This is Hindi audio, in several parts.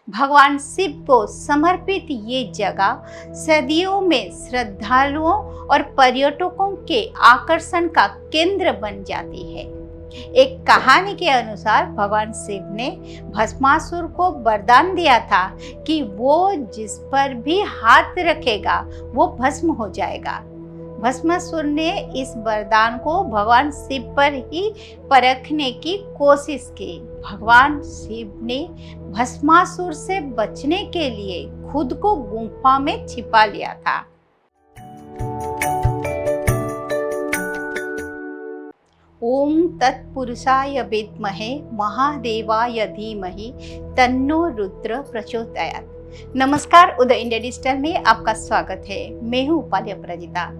भगवान शिव को समर्पित ये जगह सदियों में श्रद्धालुओं और पर्यटकों के आकर्षण का केंद्र बन जाती है। एक कहानी के अनुसार भगवान शिव ने भस्मासुर को वरदान दिया था कि वो जिस पर भी हाथ रखेगा वो भस्म हो जाएगा। भस्मासुर ने इस वरदान को भगवान शिव पर ही परखने की कोशिश की। भगवान शिव ने भस्मासुर से बचने के लिए खुद को गुफा में छिपा लिया था। ओम तत्पुरुषाय विद्महे महादेवाय धीमहि तन्नो रुद्र प्रचोदयात्। नमस्कार, उदय इंडिया डिजिटल में आपका स्वागत है। मैं हूँ उपाली अपराजिता।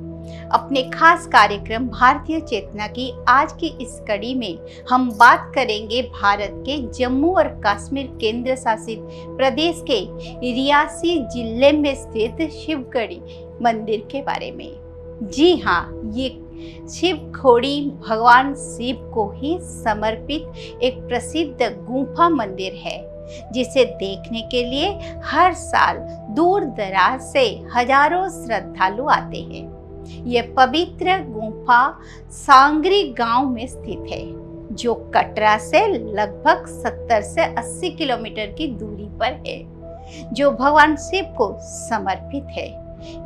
अपने खास कार्यक्रम भारतीय चेतना की आज की इस कड़ी में हम बात करेंगे भारत के जम्मू और कश्मीर केंद्र शासित प्रदेश के रियासी जिले में स्थित शिवगढ़ी मंदिर के बारे में। जी हाँ, ये शिवखोड़ी भगवान शिव को ही समर्पित एक प्रसिद्ध गुफा मंदिर है, जिसे देखने के लिए हर साल दूर दराज से हजारों श्रद्धालु आते हैं। यह पवित्र गुफा सांगरी गांव में स्थित है, जो कटरा से लगभग 70 से 80 किलोमीटर की दूरी पर है, जो भगवान शिव को समर्पित है।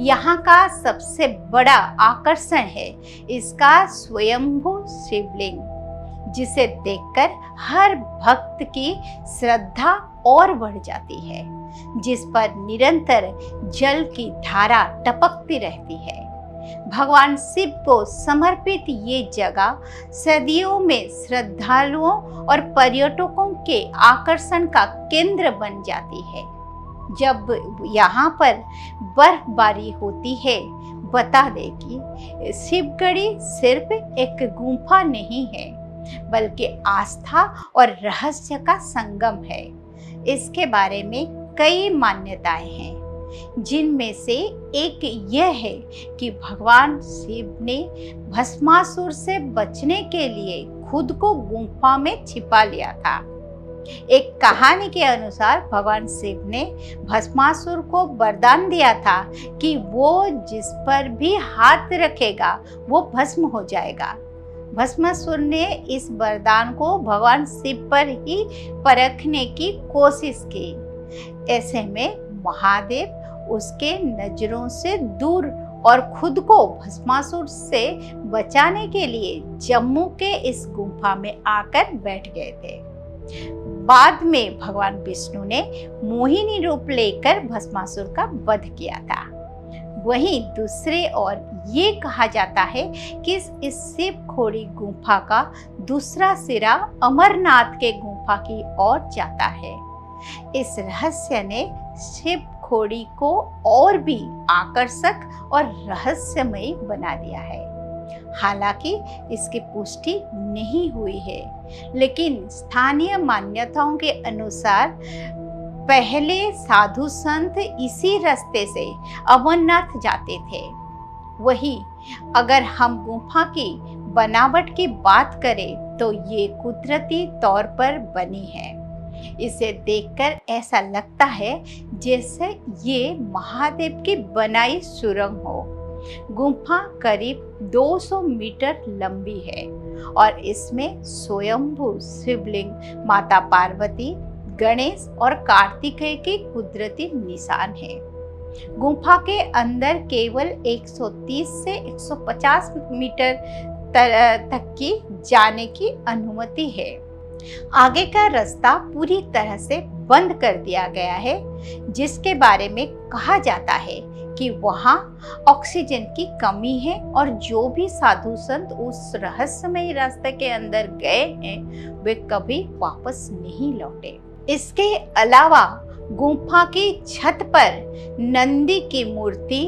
यहाँ का सबसे बड़ा आकर्षण है इसका स्वयंभू शिवलिंग, जिसे देखकर हर भक्त की श्रद्धा और बढ़ जाती है, जिस पर निरंतर जल की धारा टपकती रहती है। भगवान शिव को समर्पित ये जगह सदियों में श्रद्धालुओं और पर्यटकों के आकर्षण का केंद्र बन जाती है। जब यहाँ पर बर्फबारी होती है, बता दें कि शिवगढ़ी सिर्फ एक गुफा नहीं है, बल्कि आस्था और रहस्य का संगम है। इसके बारे में कई मान्यताएं हैं, जिनमें से एक यह है कि भगवान शिव ने भस्मासुर से बचने के लिए खुद को गुफा में छिपा लिया था। एक कहानी के अनुसार भगवान शिव ने भस्मासुर को वरदान दिया था कि वो जिस पर भी हाथ रखेगा वो भस्म हो जाएगा। भस्मासुर ने इस वरदान को भगवान शिव पर ही परखने की कोशिश की। ऐसे में महादेव उसके नजरों से दूर और खुद को भस्मासुर से बचाने के लिए जम्मू के इस गुफा में आकर बैठ गए थे। बाद में भगवान विष्णु ने मोहिनी रूप लेकर भस्मासुर का वध किया था। वहीं दूसरे ओर ये कहा जाता है कि इस शिवखोड़ी गुफा का दूसरा सिरा अमरनाथ के गुफा की ओर जाता है। इस रहस्य ने शिवखोड़ी को और भी आकर्षक और रहस्यमयी बना दिया है। हालांकि इसकी पुष्टि नहीं हुई है, लेकिन स्थानीय मान्यताओं के अनुसार पहले साधु संत इसी रास्ते से अमरनाथ जाते थे। वहीं अगर हम गुफा की बनावट की बात करें तो ये कुदरती तौर पर बनी है। इसे देखकर ऐसा लगता है जैसे ये महादेव की बनाई सुरंग हो। गुफा करीब 200 मीटर लंबी है और इसमें स्वयंभू शिवलिंग, माता पार्वती, गणेश और कार्तिकेय के कुदरती निशान हैं। गुफा के अंदर केवल 130 से 150 मीटर तक की जाने की अनुमति है। आगे का रास्ता पूरी तरह से बंद कर दिया गया है, जिसके बारे में कहा जाता है कि वहाँ ऑक्सीजन की कमी है और जो भी साधु संत उस रहस्यमय रास्ते के अंदर गए हैं वे कभी वापस नहीं लौटे। इसके अलावा गुफा की छत पर नंदी की मूर्ति,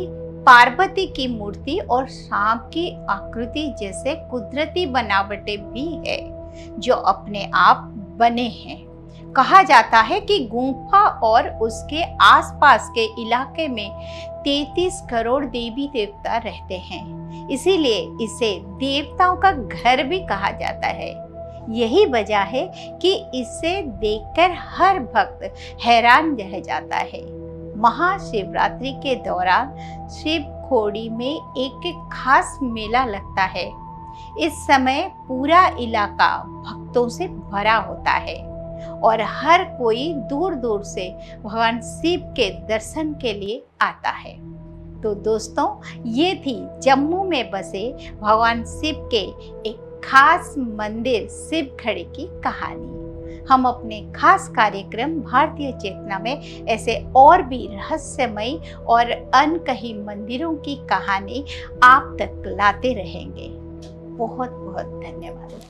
पार्वती की मूर्ति और सांप की आकृति जैसे कुदरती बनावटें भी है, जो अपने आप बने हैं। कहा जाता है कि गुफा और उसके आसपास के इलाके में 33 करोड़ देवी देवता रहते हैं, इसीलिए इसे देवताओं का घर भी कहा जाता है। यही वजह है कि इसे देखकर हर भक्त हैरान रह जाता है। महाशिवरात्रि के दौरान शिव खोड़ी में एक खास मेला लगता है। इस समय पूरा इलाका भक्तों से भरा होता है और हर कोई दूर दूर से भगवान शिव के दर्शन के लिए आता है। तो दोस्तों, ये थी जम्मू में बसे भगवान शिव के एक खास मंदिर शिवखड़ी की कहानी। हम अपने खास कार्यक्रम भारतीय चेतना में ऐसे और भी रहस्यमयी और अनकही मंदिरों की कहानी आप तक लाते रहेंगे। बहुत बहुत धन्यवाद।